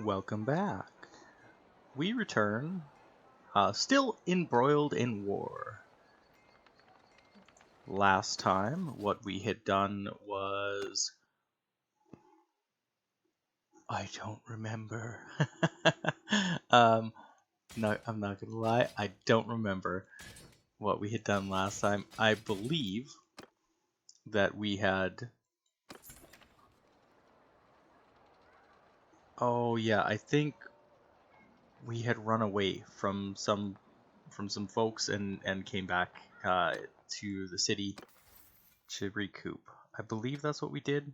Welcome back. We return, still embroiled in war. Last time, what we had done was... I don't remember. No, I'm not gonna lie, I don't remember what we had done last time. I believe that we had... Oh yeah, I think we had run away from some folks and came back to the city to recoup. I believe that's what we did.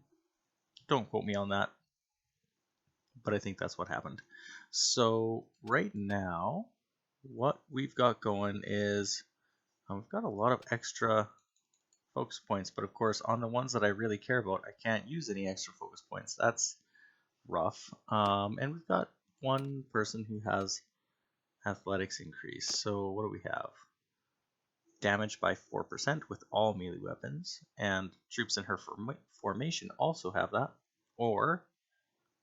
Don't quote me on that, but I think that's what happened. So right now, what we've got going is we've got a lot of extra focus points, but of course on the ones that I really care about, I can't use any extra focus points. That's rough. And we've got one person who has athletics increase. So what do we have? Damage by 4% with all melee weapons, and troops in her formation also have that. Or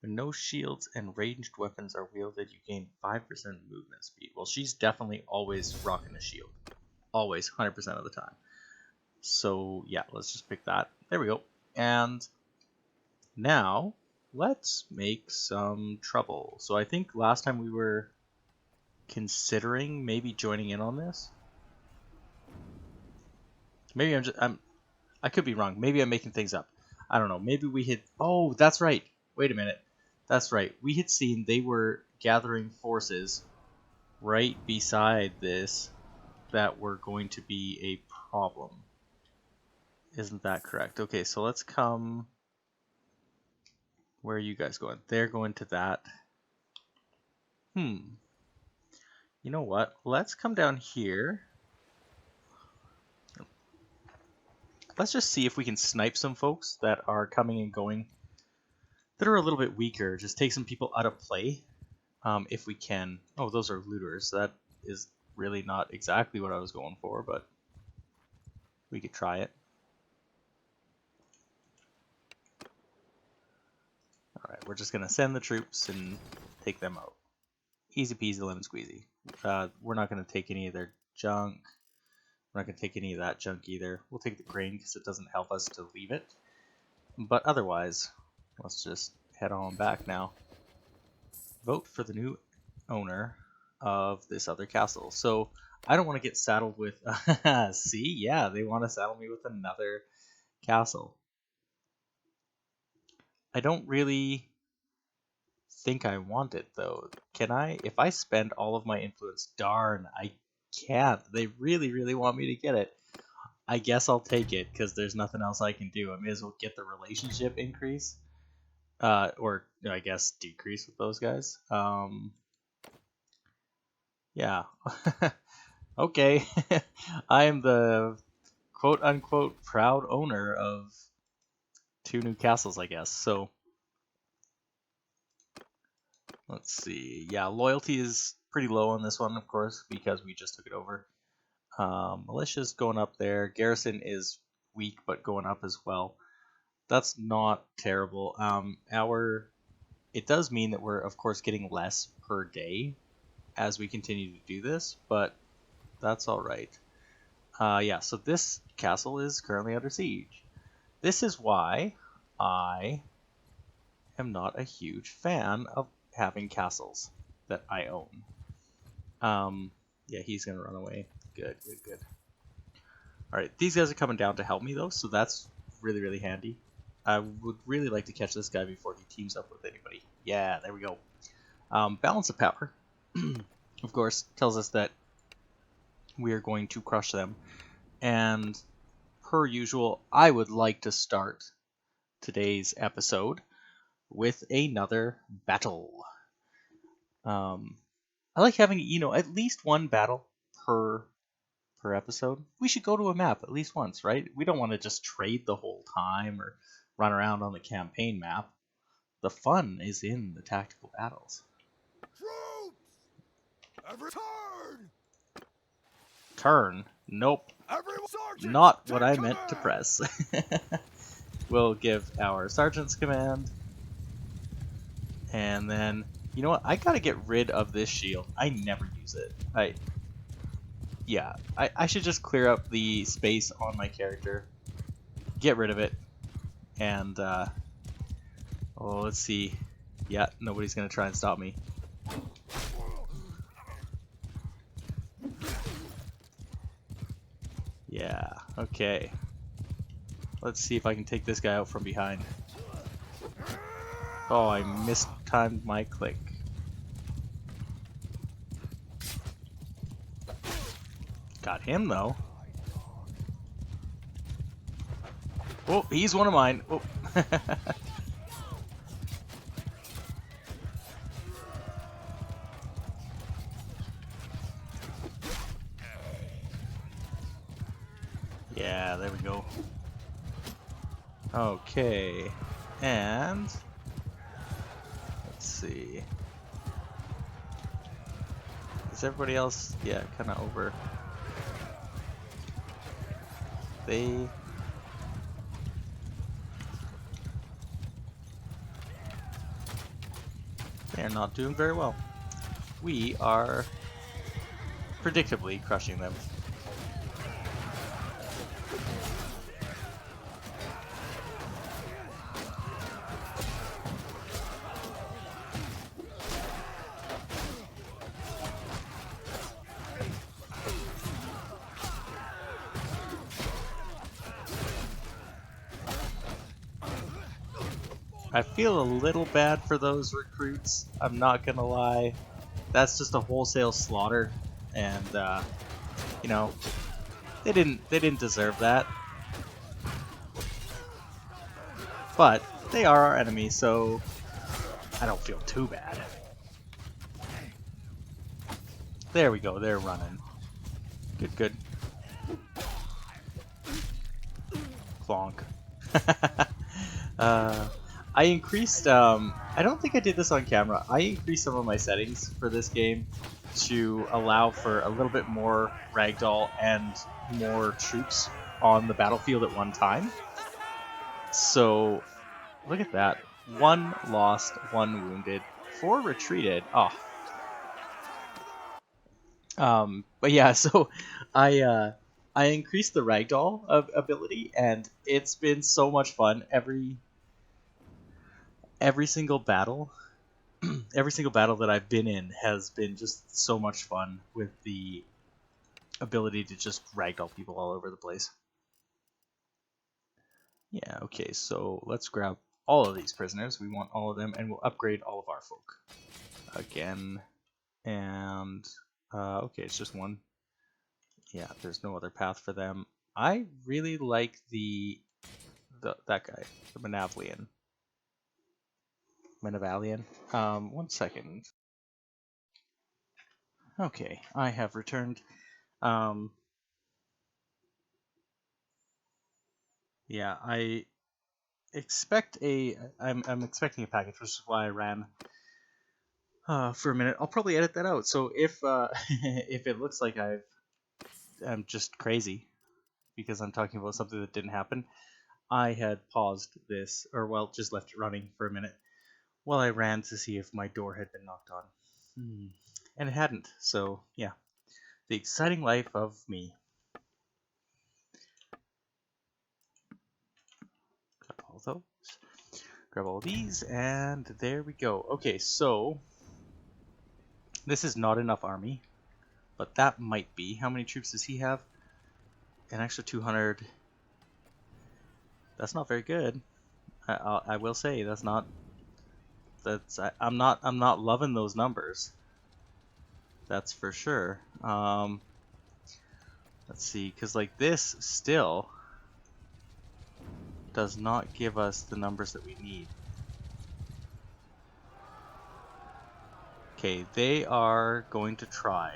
when no shields and ranged weapons are wielded, you gain 5% movement speed. Well, she's definitely always rocking a shield. Always, 100% of the time. So yeah, let's just pick that. There we go. And now let's make some trouble. So I think last time we were considering maybe joining in on this. Maybe I could be wrong. Maybe I'm making things up. I don't know. Maybe we had... Oh, that's right. Wait a minute. That's right. We had seen they were gathering forces right beside this that were going to be a problem. Isn't that correct? Okay, so let's come... Where are you guys going? They're going to that. You know what? Let's come down here. Let's just see if we can snipe some folks that are coming and going that are a little bit weaker. Just take some people out of play if we can. Oh, those are looters. That is really not exactly what I was going for, but we could try it. Alright, we're just going to send the troops and take them out. Easy peasy lemon squeezy. We're not going to take any of their junk. We're not going to take any of that junk either. We'll take the grain because it doesn't help us to leave it. But otherwise, let's just head on back now. Vote for the new owner of this other castle. So I don't want to get saddled with... See? Yeah, they want to saddle me with another castle. I don't really think I want it, though. Can I? If I spend all of my influence... Darn, I can't. They really, really want me to get it. I guess I'll take it, because there's nothing else I can do. I may as well get the relationship increase. Or, I guess, decrease with those guys. Yeah. Okay. I am the quote-unquote proud owner of 2 new castles, I guess. So, let's see. Yeah, loyalty is pretty low on this one, of course, because we just took it over. Militia's going up there. Garrison is weak, but going up as well. That's not terrible. It does mean that we're, of course, getting less per day as we continue to do this, but that's all right. Yeah, so this castle is currently under siege. This is why I am not a huge fan of having castles that I own. Yeah, he's gonna run away. Good. Alright, these guys are coming down to help me, though, so that's really, really handy. I would really like to catch this guy before he teams up with anybody. Yeah, there we go. Balance of power, of course, tells us that we are going to crush them. And per usual, I would like to start today's episode with another battle. I like having, at least one battle per episode. We should go to a map at least once, right? We don't want to just trade the whole time or run around on the campaign map. The fun is in the tactical battles. Troops! Every turn! Turn? Nope. Sergeant, not what I meant to press. We'll give our sergeant's command. And then You know what? I gotta get rid of this shield. I never use it. Yeah, I should just clear up the space on my character, get rid of it, and oh, let's see. Yeah, nobody's gonna try and stop me. Yeah, okay. Let's see if I can take this guy out from behind. Oh, I mistimed my click. Got him though. Oh, he's one of mine. Oh. Yeah, there we go. Okay, and let's see. Is everybody else? Yeah, kind of over. They are not doing very well. We are predictably crushing them. I feel a little bad for those recruits. I'm not gonna lie. That's just a wholesale slaughter, and you know, they didn't deserve that. But they are our enemy, so I don't feel too bad. There we go. They're running. Good, good. Clonk. I increased, I don't think I did this on camera. I increased some of my settings for this game to allow for a little bit more ragdoll and more troops on the battlefield at one time. So, look at that. 1 lost, 1 wounded, 4 retreated. Oh. But yeah, so I increased the ragdoll ability, and it's been so much fun. Every single battle, every single battle that I've been in has been just so much fun with the ability to just ragdoll people all over the place. Yeah, okay, so let's grab all of these prisoners. We want all of them, and we'll upgrade all of our folk again. And okay, it's just one. Yeah, there's no other path for them. I really like that guy, the Manavlian. Manavalian. 1 second. Okay, I have returned. Um, yeah, I'm expecting a package, which is why I ran for a minute. I'll probably edit that out. So if if it looks like I'm just crazy because I'm talking about something that didn't happen, I had paused this, or well, just left it running for a minute while I ran to see if my door had been knocked on. And it hadn't. So yeah, the exciting life of me. Grab all those. Grab all these, and there we go. Okay, so this is not enough army, but that might be. How many troops does he have? An extra 200. That's not very good. I will say that's not. I'm not loving those numbers. That's for sure. Let's see, because like this still does not give us the numbers that we need. Okay, they are going to try.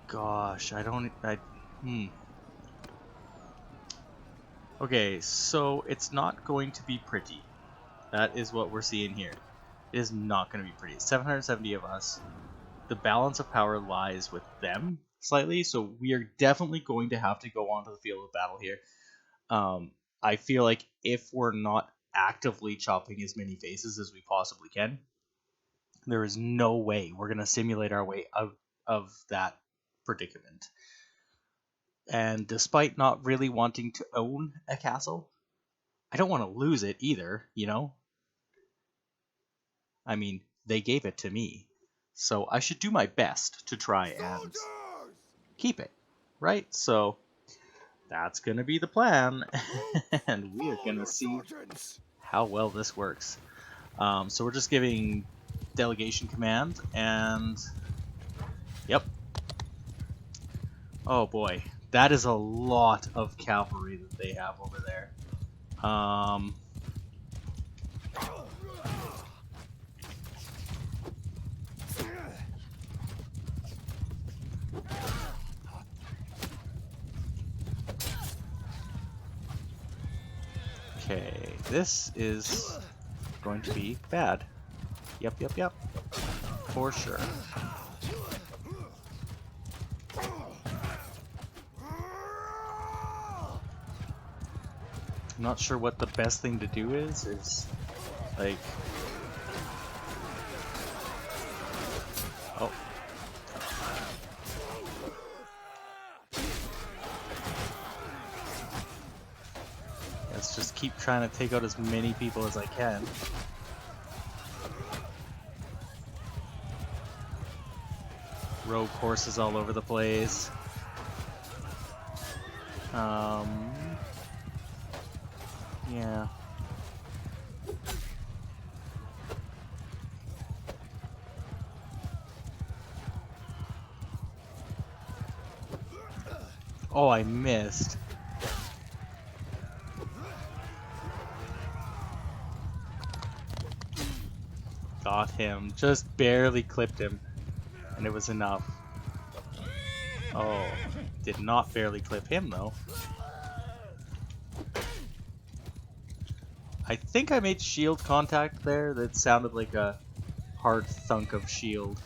Gosh, Okay, so it's not going to be pretty. That is what we're seeing here. It is not going to be pretty. 770 of us. The balance of power lies with them slightly, so we are definitely going to have to go onto the field of battle here. I feel like if we're not actively chopping as many faces as we possibly can. There is no way we're going to simulate our way out of that predicament. And despite not really wanting to own a castle, I don't want to lose it either, you know? I mean, they gave it to me. So I should do my best to try and Soldiers! keep it, right? So that's going to be the plan. Troops, And we are follow going to your see sergeants! how well this works. So we're just giving delegation command, and yep. Oh boy, that is a lot of cavalry that they have over there. Okay, this is going to be bad. Yep. For sure. I'm not sure what the best thing to do is like... Oh. Let's just keep trying to take out as many people as I can. Rogue horses all over the place. Yeah. Oh, I missed. Got him. Just barely clipped him. And it was enough. Oh, did not barely clip him though. I think I made shield contact there. That sounded like a hard thunk of shield.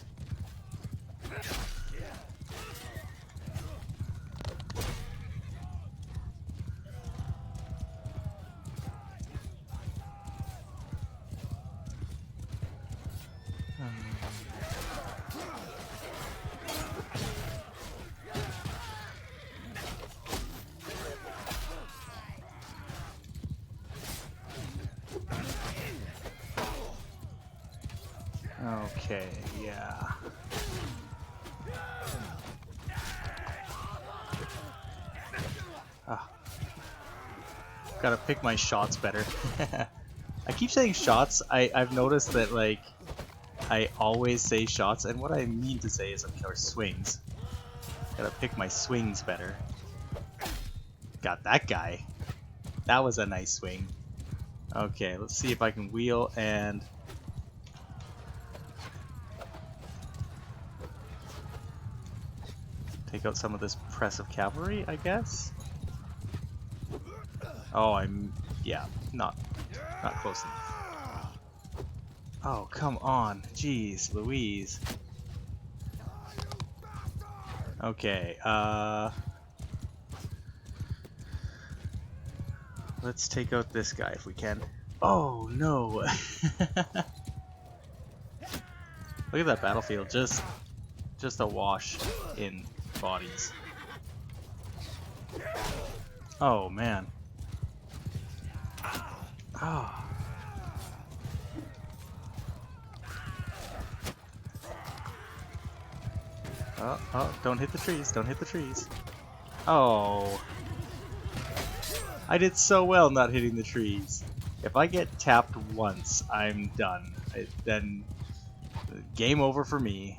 Okay, yeah. Ah, gotta pick my shots better. I keep saying shots. I've noticed that, like, I always say shots, and what I mean to say is, of course, swings. Gotta pick my swings better. Got that guy. That was a nice swing. Okay, let's see if I can wheel and... take out some of this press of cavalry, I guess? Oh, yeah, not close enough. Oh, come on. Jeez, Louise. Okay, let's take out this guy if we can. Oh, no! Look at that battlefield, just awash in bodies. Oh, man. Oh. Oh, don't hit the trees, don't hit the trees. Oh. I did so well not hitting the trees. If I get tapped once, I'm done. Then game over for me.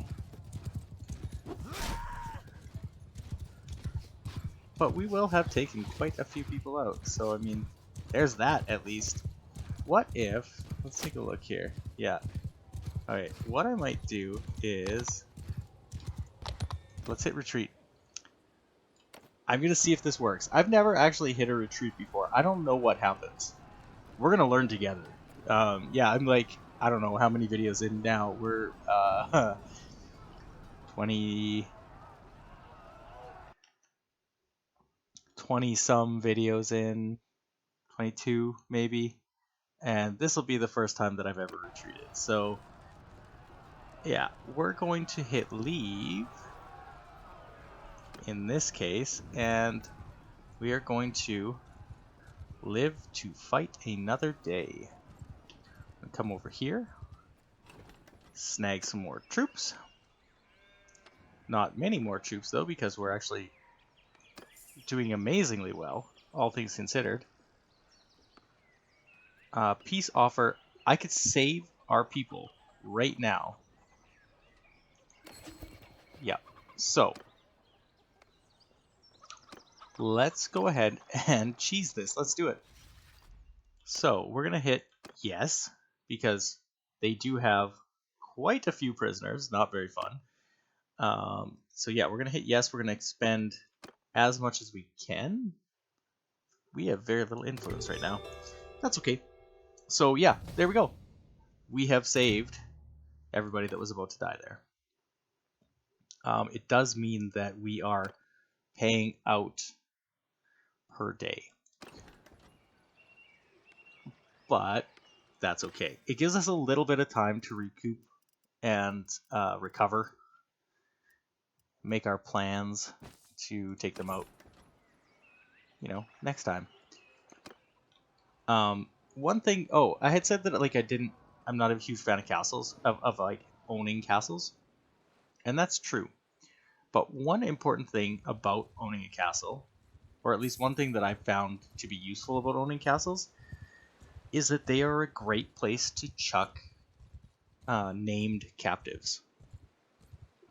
But we will have taken quite a few people out, so I mean, there's that at least. What if... let's take a look here. Yeah. Alright, what I might do is... let's hit retreat. I'm gonna see if this works. I've never actually hit a retreat before. I don't know what happens. We're gonna learn together. Yeah, I'm like, I don't know how many videos in now. We're 20 some videos in, 22 maybe, And this will be the first time that I've ever retreated. So, yeah, we're going to hit leave in this case, and we are going to live to fight another day. Come over here, snag some more troops. Not many more troops, though, because we're actually doing amazingly well, all things considered. Peace offer. I could save our people right now. Yeah. So, let's go ahead and cheese this. Let's do it. So, we're going to hit yes, because they do have quite a few prisoners. Not very fun. So, yeah, we're going to hit yes. We're going to expend as much as we can. We have very little influence right now. That's okay. So, yeah, there we go. We have saved everybody that was about to die there. It does mean that we are paying out per day. But that's okay. It gives us a little bit of time to recoup and recover, make our plans to take them out, next time. One thing, I had said that I'm not a huge fan of castles, of like owning castles, and that's true. But one important thing about owning a castle, or at least one thing that I found to be useful about owning castles, is that they are a great place to chuck named captives.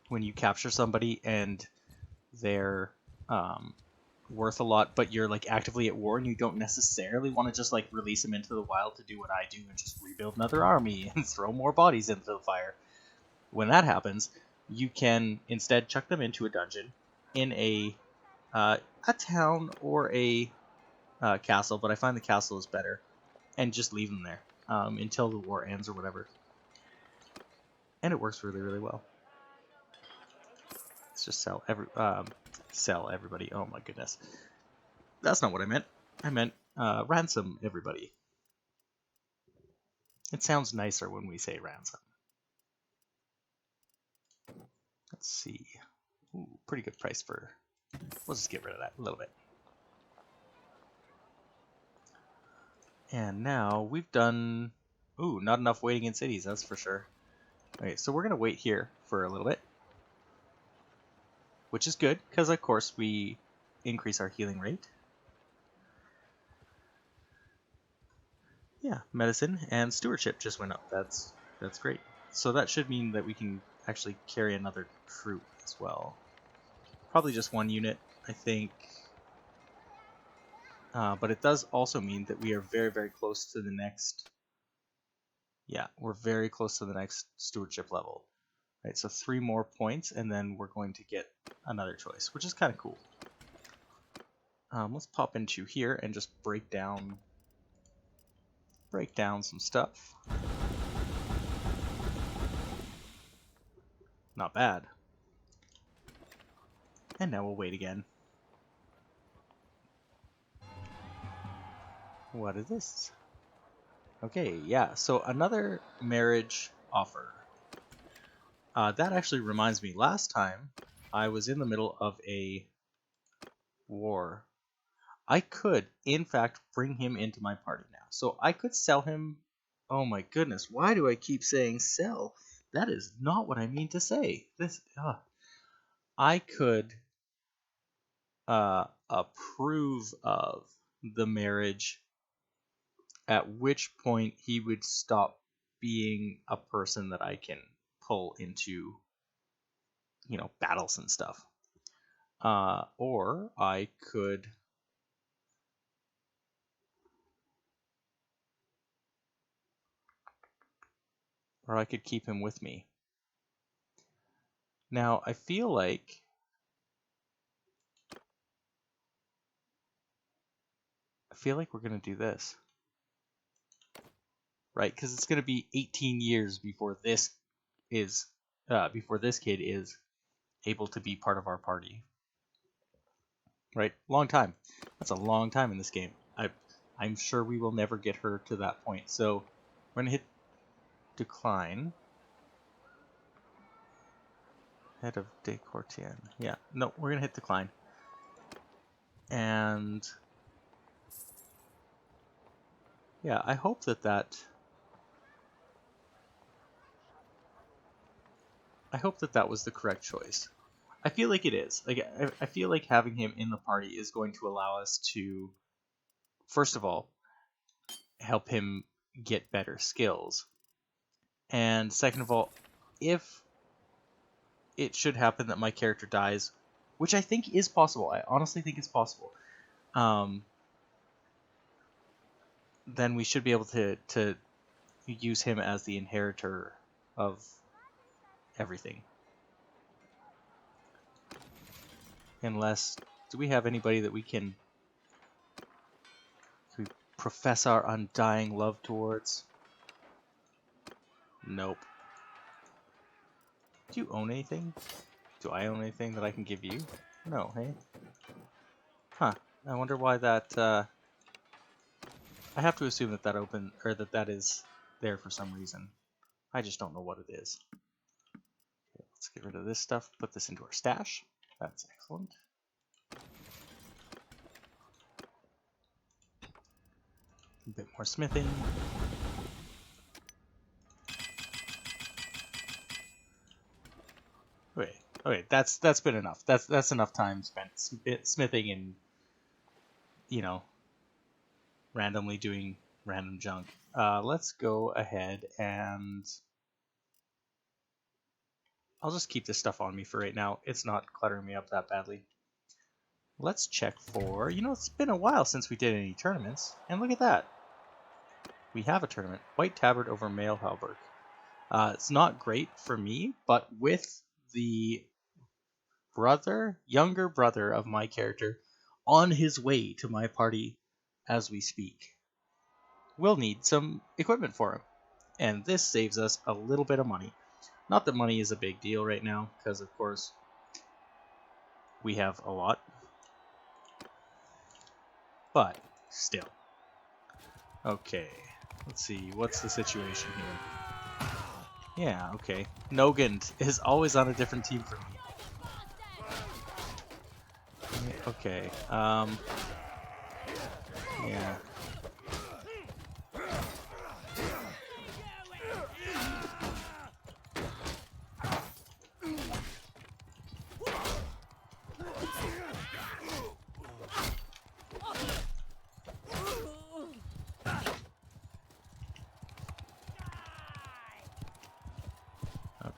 When you capture somebody and they're worth a lot, but you're like actively at war and you don't necessarily want to just like release them into the wild to do what I do and just rebuild another army and throw more bodies into the fire. When that happens, you can instead chuck them into a dungeon in a town or a castle, but I find the castle is better, and just leave them there until the war ends or whatever. And it works really, really well. Let's just sell everybody. Oh my goodness. That's not what I meant. I meant ransom everybody. It sounds nicer when we say ransom. Let's see. Ooh, pretty good price for... We'll just get rid of that a little bit. And now we've done... Ooh, not enough waiting in cities, that's for sure. Okay, so we're going to wait here for a little bit. Which is good, because of course we increase our healing rate. Yeah, medicine and stewardship just went up. That's great. So that should mean that we can actually carry another troop as well. Probably just one unit, I think. But it does also mean that we are very, very close to the next... Yeah, we're very close to the next stewardship level. Right, so 3 more points, and then we're going to get another choice, which is kind of cool. Let's pop into here and just break down some stuff. Not bad. And now we'll wait again. What is this? Okay, yeah, so another marriage offer. That actually reminds me, last time I was in the middle of a war. I could, in fact, bring him into my party now. So I could sell him... Oh my goodness, why do I keep saying sell? That is not what I mean to say. I could approve of the marriage, at which point he would stop being a person that I can pull into, battles and stuff. Or I could... Or I could keep him with me. Now, I feel like we're going to do this. Right? Because it's going to be 18 years before this kid is able to be part of our party. Right? Long time. That's a long time in this game. I'm sure we will never get her to that point. So we're gonna hit decline. Head of de Courtien. Yeah, no, we're gonna hit decline. And yeah, I hope that was the correct choice. I feel like it is. Like I feel like having him in the party is going to allow us to, first of all, help him get better skills. And second of all, if it should happen that my character dies, which I think is possible, I honestly think it's possible, then we should be able to use him as the inheritor of everything. Unless, do we have anybody that we can profess our undying love towards? Nope. Do you own anything? Do I own anything that I can give you? No, hey? Huh. I wonder why that, I have to assume that that is there for some reason. I just don't know what it is. Okay, let's get rid of this stuff, put this into our stash. That's excellent. A bit more smithing. Okay, that's been enough. That's enough time spent smithing and, you know, randomly doing random junk. Let's go ahead and I'll just keep this stuff on me for right now. It's not cluttering me up that badly. Let's check for, it's been a while since we did any tournaments, and look at that. We have a tournament. White Tabard over Male Halberd. It's not great for me, but with the younger brother of my character on his way to my party as we speak, we'll need some equipment for him. And this saves us a little bit of money. Not that money is a big deal right now, because of course we have a lot. But still. Okay, let's see, what's the situation here? Yeah, okay. Nogant is always on a different team for me. Okay, yeah.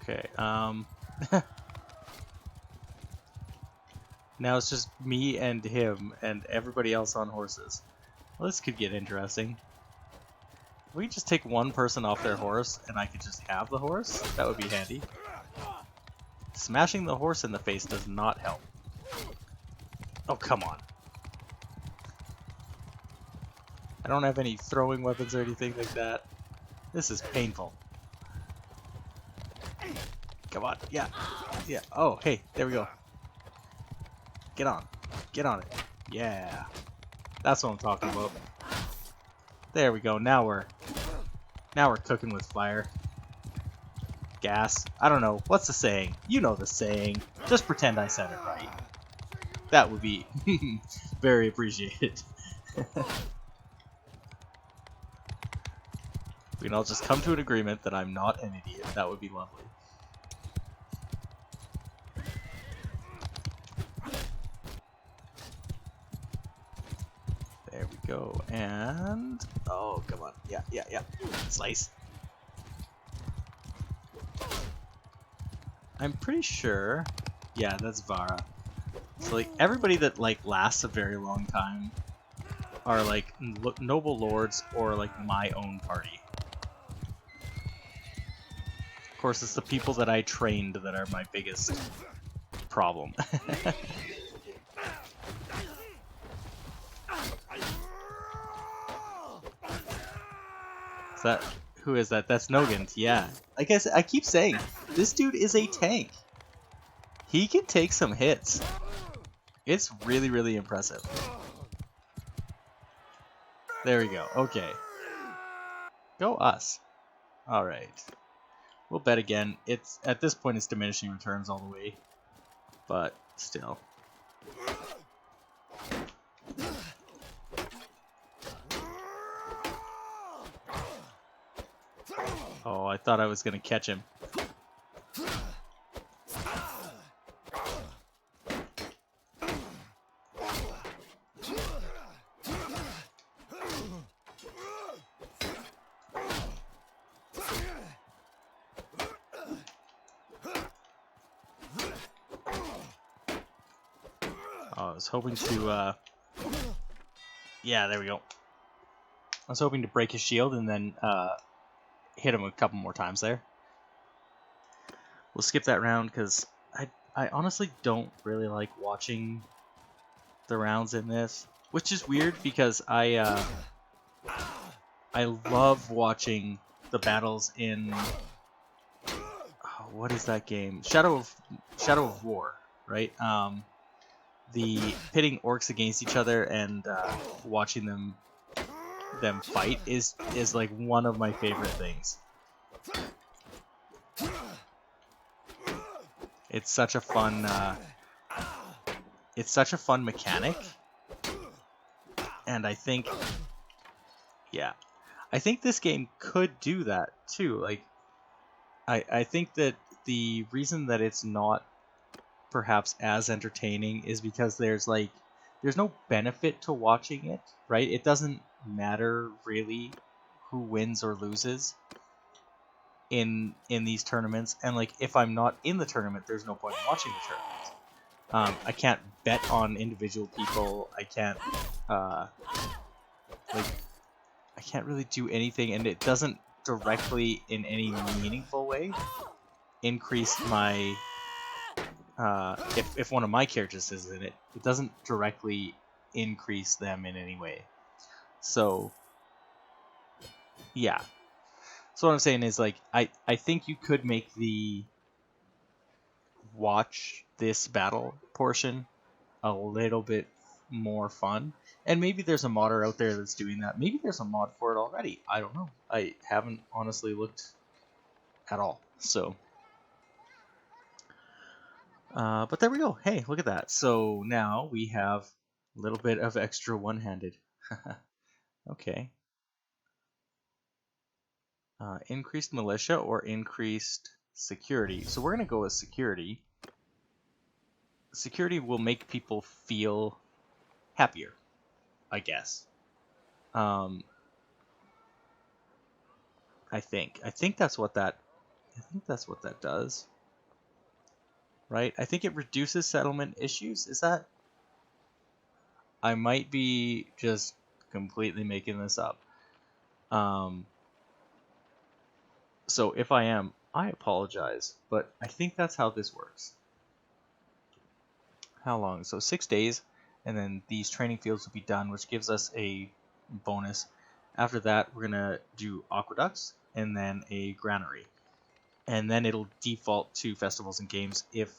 Okay, now it's just me and him and everybody else on horses. Well, this could get interesting. If we just take one person off their horse and I could just have the horse, that would be handy. Smashing the horse in the face does not help. Oh, come on. I don't have any throwing weapons or anything like that. This is painful. Come on, yeah, yeah. Oh, hey, there we go. Get on it. Yeah, that's what I'm talking about. There we go. Now we're cooking with fire. Gas. I don't know. What's the saying? You know the saying. Just pretend I said it right. That would be very appreciated. We can all just come to an agreement that I'm not an idiot. That would be lovely. There we go. And oh, come on. Yeah. Slice. I'm pretty sure. Yeah, that's Vara. So like everybody that like lasts a very long time are like noble lords or like my own party. Of course, it's the people that I trained that are my biggest problem. Who is that? That's Nogant, yeah. Like I keep saying, this dude is a tank. He can take some hits. It's really, really impressive. There we go. Okay. Go us. All right. We'll bet again. It's at this point it's diminishing returns all the way, but still. Oh, I thought I was gonna catch him. Oh, I was hoping to. Yeah, there we go. I was hoping to break his shield and then hit him a couple more times there. We'll skip that round because I honestly don't really like watching the rounds in this, which is weird because I love watching the battles in what is that game? Shadow of War, right? The pitting orcs against each other and watching them fight is like one of my favorite things. It's such a fun mechanic, and I think this game could do that too. Like I think that the reason that it's not perhaps as entertaining is because there's no benefit to watching it, right? It doesn't matter really who wins or loses in these tournaments, and like if I'm not in the tournament, there's no point in watching the tournament. I can't bet on individual people. I can't I can't really do anything, and it doesn't directly in any meaningful way increase my if one of my characters is in it, it doesn't directly increase them in any way. So yeah. So what I'm saying is like I think you could make the watch this battle portion a little bit more fun. And maybe there's a modder out there that's doing that. Maybe there's a mod for it already. I don't know. I haven't honestly looked at all. So but there we go. Hey, look at that. So now we have a little bit of extra one-handed. Okay. Increased militia or increased security. So we're going to go with security. Security will make people feel happier, I guess. I think that's what that does. Right? I think it reduces settlement issues. Is that? I might be just completely making this up. So if I am, I apologize, but I think that's how this works. How long? So 6 days, and then these training fields will be done, which gives us a bonus. After that, we're gonna do aqueducts and then a granary, and then it'll default to festivals and games if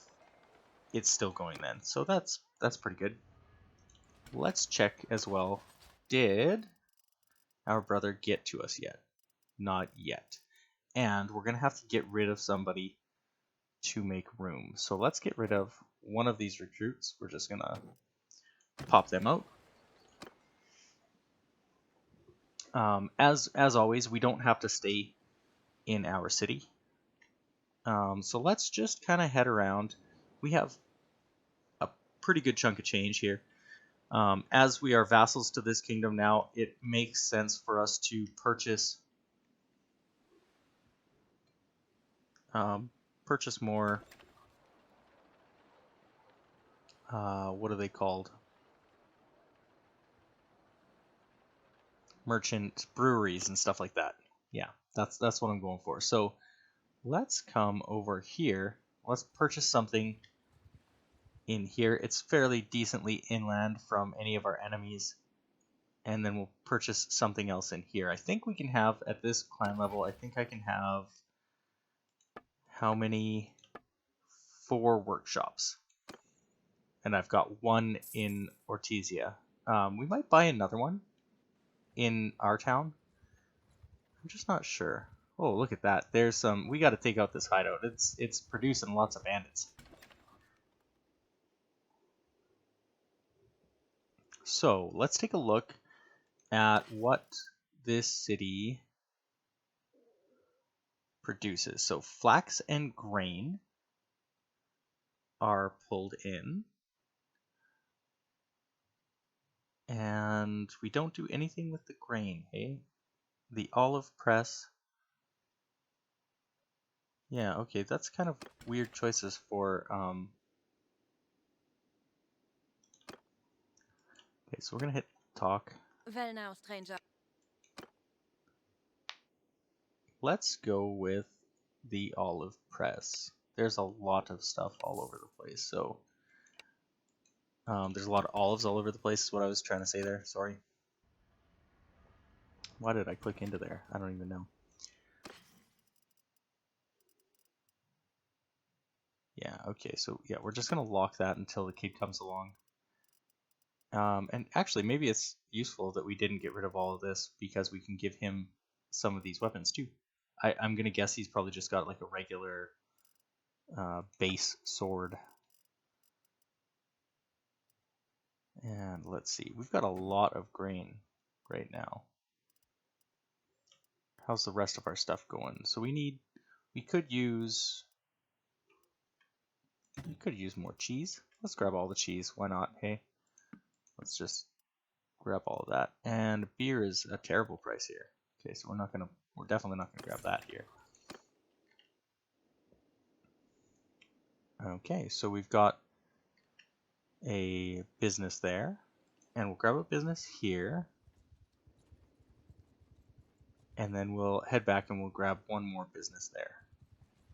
it's still going then. So that's pretty good. Let's check as well. Did our brother get to us yet? Not yet. And we're gonna have to get rid of somebody to make room. So let's get rid of one of these recruits. We're just gonna pop them out. As always, we don't have to stay in our city. So let's just kind of head around. We have a pretty good chunk of change here. As we are vassals to this kingdom now, it makes sense for us to purchase more. What are they called? Merchant breweries and stuff like that. Yeah, that's what I'm going for. So let's come over here. Let's purchase something in here. It's fairly decently inland from any of our enemies. And then we'll purchase something else in here. I think we can have, at this clan level, I think I can have, how many? 4 workshops. And I've got 1 in Ortizia. We might buy another one. in our town? I'm just not sure. Oh, look at that. There's some. We got to take out this hideout. It's producing lots of bandits. So let's take a look at what this city produces. So flax and grain are pulled in, and we don't do anything with the grain, hey? The olive press. Yeah, okay, that's kind of weird choices for okay, so we're gonna hit talk. Well now, stranger. Let's go with the olive press. There's a lot of stuff all over the place, so there's a lot of olives all over the place is what I was trying to say there, sorry. Why did I click into there? I don't even know. Yeah, okay, so yeah, we're just gonna lock that until the kid comes along. And actually, maybe it's useful that we didn't get rid of all of this because we can give him some of these weapons too. I'm gonna guess he's probably just got like a regular base sword. And let's see, we've got a lot of grain right now. How's the rest of our stuff going? So we could use more cheese. Let's grab all the cheese. Why not? Hey, let's just grab all of that. And beer is a terrible price here. Okay, so we're definitely not gonna grab that here. Okay, so we've got a business there, and we'll grab a business here, and then we'll head back and we'll grab one more business there,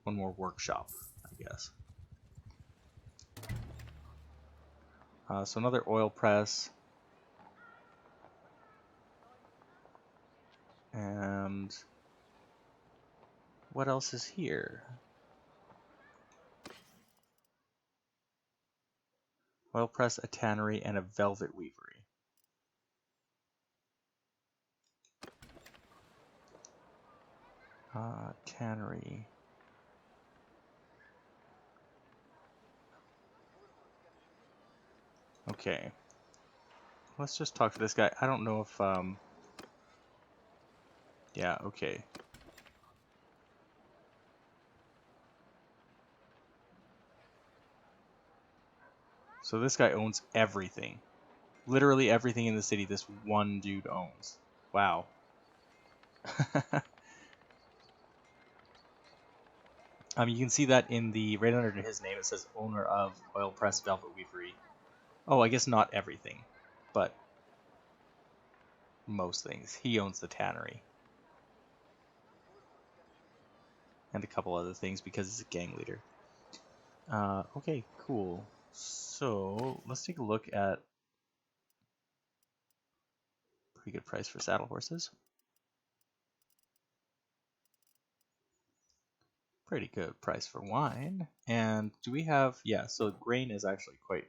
one more workshop, I guess. So another oil press, and what else is here? Oil press, a tannery, and a velvet weavery. Tannery. Okay. Let's just talk to this guy. I don't know if, yeah, okay. So this guy owns everything. Literally everything in the city this one dude owns. Wow. You can see that in the right under his name it says owner of oil press velvet weavery. Oh, I guess not everything, but most things. He owns the tannery and a couple other things because he's a gang leader. Okay, cool. So let's take a look at pretty good price for saddle horses. Pretty good price for wine. And do we have? Yeah. So grain is actually quite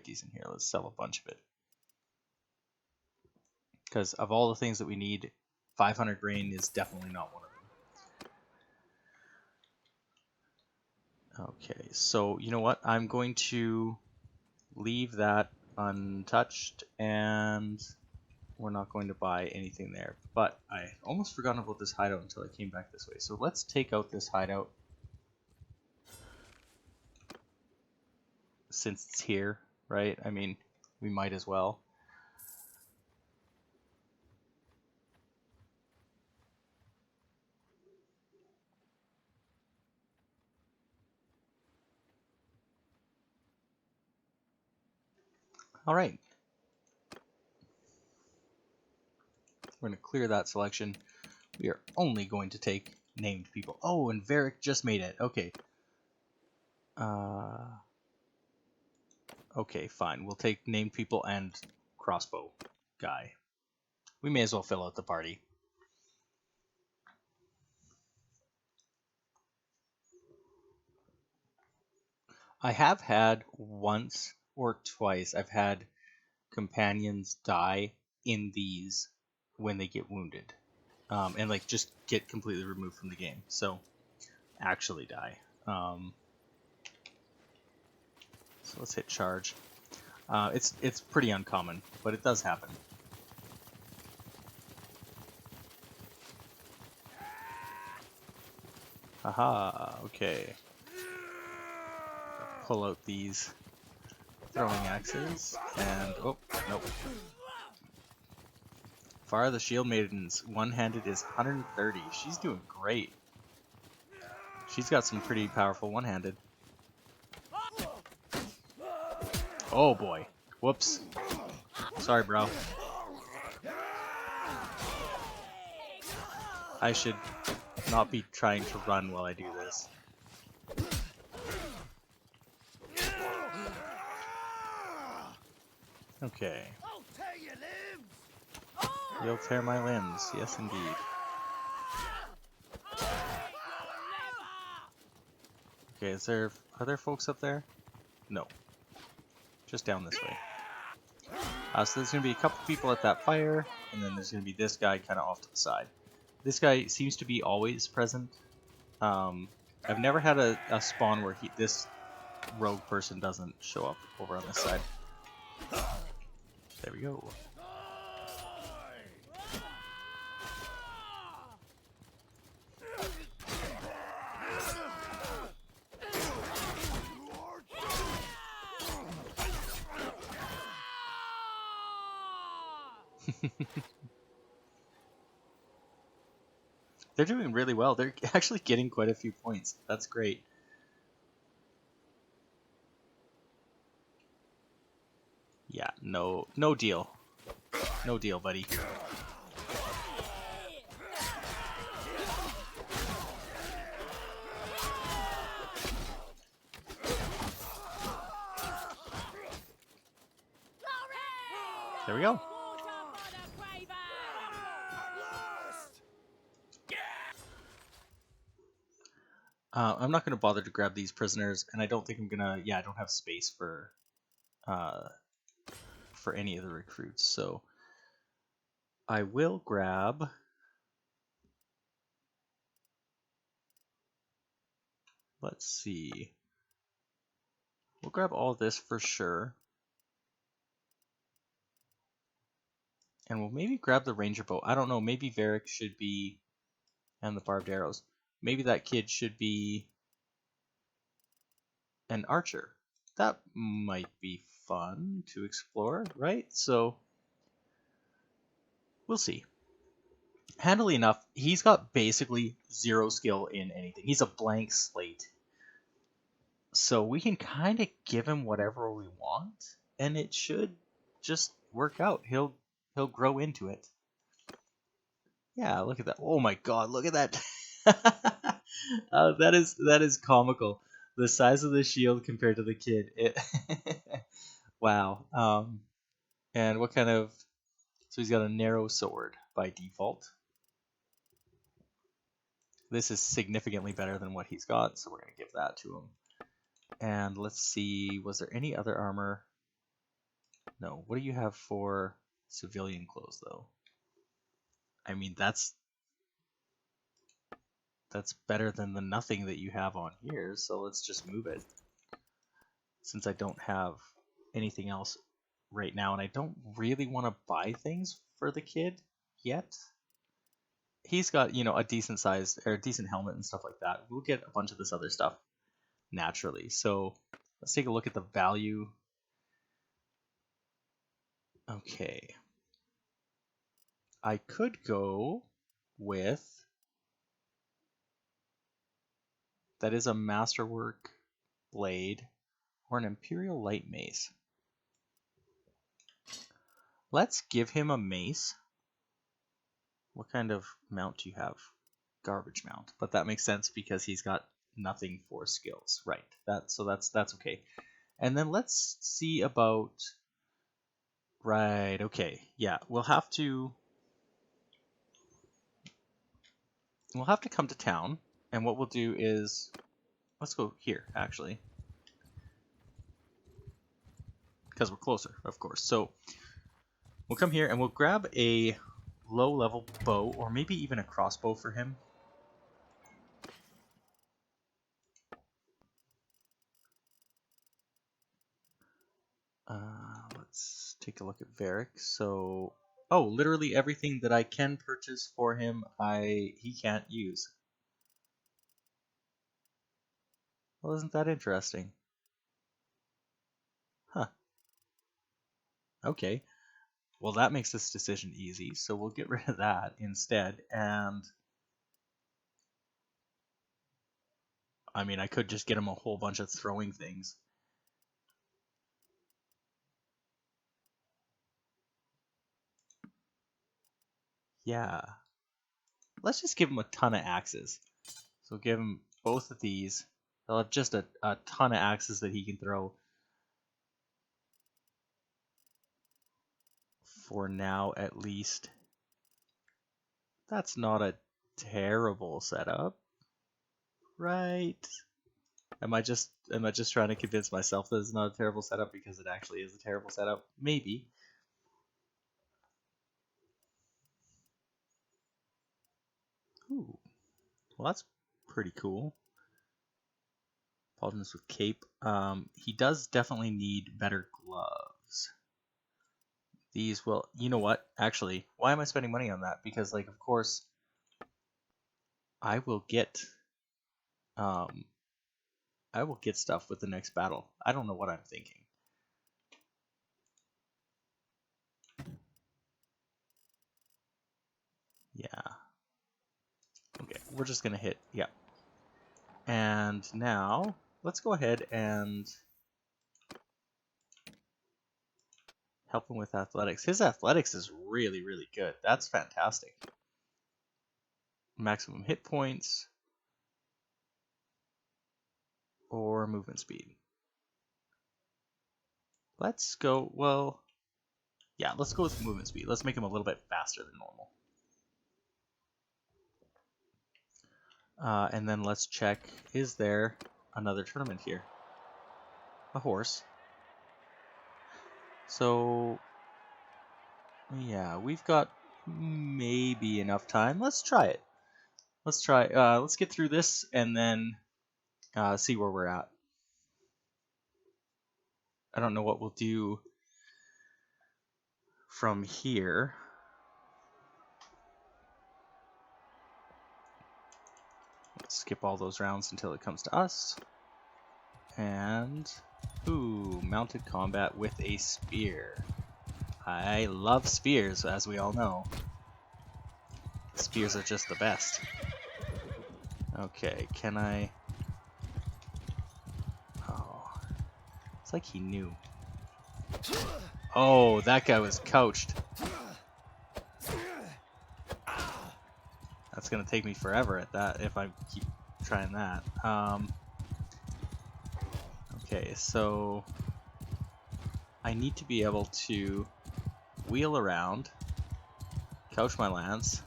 decent here. Let's sell a bunch of it. Because of all the things that we need, 500 grain is definitely not one of them. Okay, so you know what? I'm going to leave that untouched, and we're not going to buy anything there. But I almost forgot about this hideout until I came back this way. So let's take out this hideout since it's here, right? I mean, we might as well. All right. We're going to clear that selection. We are only going to take named people. Oh, and Varric just made it. Okay. Okay, fine. We'll take named people and crossbow guy. We may as well fill out the party. I have had once or twice, I've had companions die in these when they get wounded, and like just get completely removed from the game. So actually die. So let's hit charge. It's pretty uncommon, but it does happen. Haha, okay. Pull out these throwing axes, and oh, nope. Far the Shield Maiden's one-handed is 130. She's doing great. She's got some pretty powerful one-handed. Oh boy. Whoops. Sorry, bro. I should not be trying to run while I do this. Okay. You'll tear my limbs. Yes, indeed. Okay, are there folks up there? No. Just down this way. So there's going to be a couple people at that fire, and then there's going to be this guy kind of off to the side. This guy seems to be always present. I've never had a spawn where this rogue person doesn't show up over on this side. There we go. They're doing really well. They're actually getting quite a few points. That's great. Yeah, no deal. No deal, buddy. There we go. I'm not going to bother to grab these prisoners, and I don't think I'm going to... Yeah, I don't have space for any of the recruits, so I will grab... Let's see. We'll grab all this for sure. And we'll maybe grab the ranger bow. I don't know, maybe Varric should be... And the barbed arrows. Maybe that kid should be an archer. That might be fun to explore, right? So, we'll see. Handily enough, he's got basically zero skill in anything. He's a blank slate. So we can kind of give him whatever we want, and it should just work out. He'll grow into it. Yeah, look at that. Oh my god, look at that. That is comical. The size of the shield compared to the kid. Wow. And what kind of... So he's got a narrow sword by default. This is significantly better than what he's got, so we're going to give that to him. And let's see, was there any other armor? No. What do you have for civilian clothes, though? I mean, that's better than the nothing that you have on here, so let's just move it. Since I don't have anything else right now, and I don't really want to buy things for the kid yet. He's got, you know, a decent size or a decent helmet and stuff like that. We'll get a bunch of this other stuff naturally. So let's take a look at the value. Okay. I could go with... That is a masterwork blade or an imperial light mace. Let's give him a mace. What kind of mount do you have? Garbage mount. But that makes sense because he's got nothing for skills. Right. That's okay. And then let's see about... Right, okay. Yeah, we'll have to come to town, and what we'll do is... Let's go here, actually. Because we're closer, of course. So we'll come here and we'll grab a low-level bow, or maybe even a crossbow for him. Let's take a look at Varric. So, oh, literally everything that I can purchase for him, he can't use. Well, isn't that interesting? Huh. Okay. Well, that makes this decision easy, so we'll get rid of that instead. And I mean, I could just get him a whole bunch of throwing things. Yeah. Let's just give him a ton of axes. So give him both of these. They'll have just a ton of axes that he can throw. For now, at least. That's not a terrible setup, right? Am I just trying to convince myself that it's not a terrible setup because it actually is a terrible setup? Maybe. Ooh. Well, that's pretty cool. Paladins with cape. He does definitely need better gloves. These will, you know what? Actually, why am I spending money on that? Because, like, of course, I will get stuff with the next battle. I don't know what I'm thinking. Yeah. Okay, we're just gonna hit, yeah. And now, let's go ahead and help him with athletics. His athletics is really, really good. That's fantastic. Maximum hit points or movement speed. Let's go, well, yeah, let's go with movement speed. Let's make him a little bit faster than normal. And then let's check, is there another tournament here? A horse. So, yeah, we've got maybe enough time. Let's try it. Let's try, let's get through this and then see where we're at. I don't know what we'll do from here. Let's skip all those rounds until it comes to us. And, ooh, mounted combat with a spear. I love spears, as we all know. Spears are just the best. Okay, can I... Oh, it's like he knew. Oh, that guy was couched. That's gonna take me forever at that if I keep trying that. Okay, so I need to be able to wheel around, couch my lance.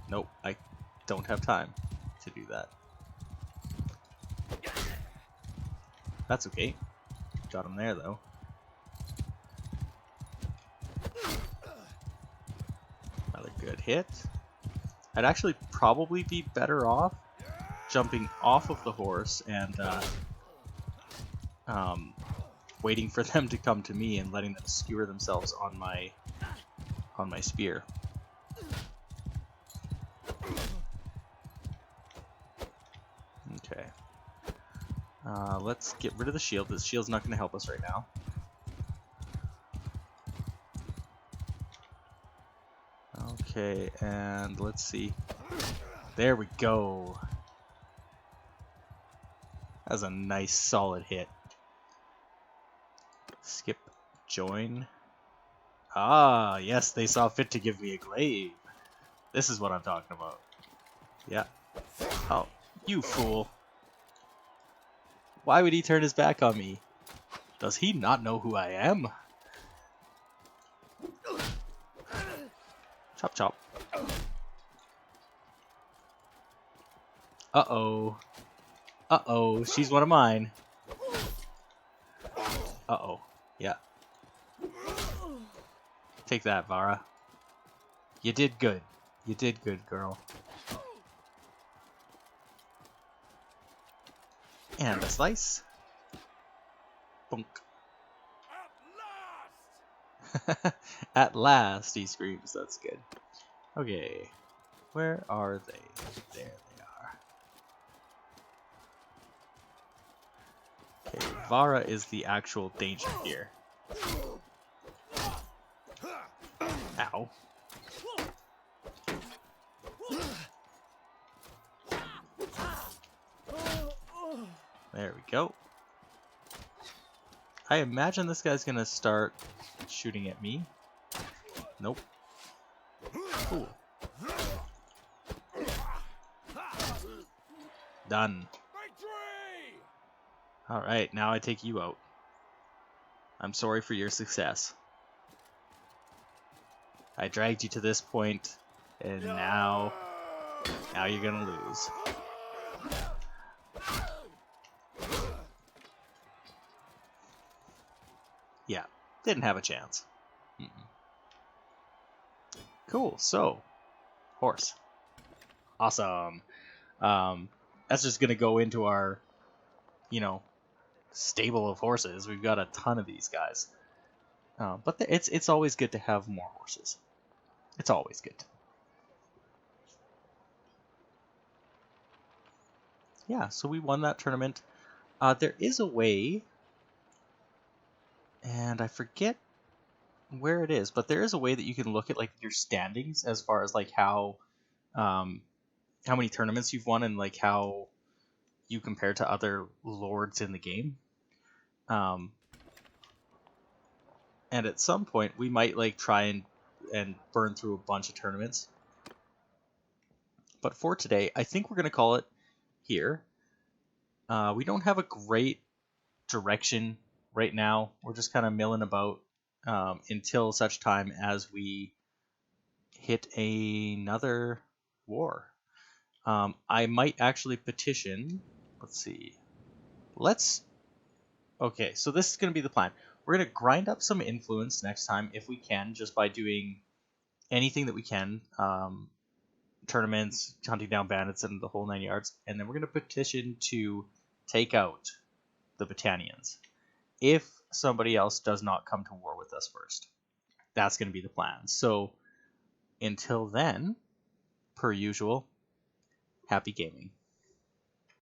Nope, I don't have time to do that. That's okay. Got him there though. Another good hit. I'd actually probably be better off jumping off of the horse and waiting for them to come to me and letting them skewer themselves on my spear. Okay. Let's get rid of the shield. The shield's not going to help us right now. Okay, and let's see. There we go. That was a nice solid hit. Skip, join. Ah, yes, they saw fit to give me a glaive. This is what I'm talking about. Yeah. Oh, you fool. Why would he turn his back on me? Does he not know who I am? Chop chop. Uh-oh. Uh-oh, she's one of mine. Uh-oh. Yeah. Take that, Vara. You did good. You did good, girl. And a slice. Bunk. At last! At last, he screams. That's good. Okay. Where are they? There they are. Okay, Vara is the actual danger here. Ow. There we go. I imagine this guy's gonna start shooting at me. Nope. Cool. Done. Victory! Alright, now I take you out. I'm sorry for your success. I dragged you to this point, and now you're gonna lose. Yeah, didn't have a chance. Cool, so, horse. Awesome. That's just gonna go into our, stable of horses. We've got a ton of these guys. But it's always good to have more horses. It's always good. Yeah, so we won that tournament. There is a way, and I forget where it is, but there is a way that you can look at like your standings as far as like how many tournaments you've won and like how you compare to other lords in the game. And at some point we might like try and burn through a bunch of tournaments. But for today, I think we're gonna call it here. We don't have a great direction right now. We're just kind of milling about until such time as we hit another war. I might actually petition. Let's see. Okay, so this is going to be the plan. We're going to grind up some influence next time if we can, just by doing anything that we can. Tournaments, hunting down bandits, and the whole 9 yards. And then we're going to petition to take out the Battanians if somebody else does not come to war with us first. That's going to be the plan. So until then, per usual, happy gaming.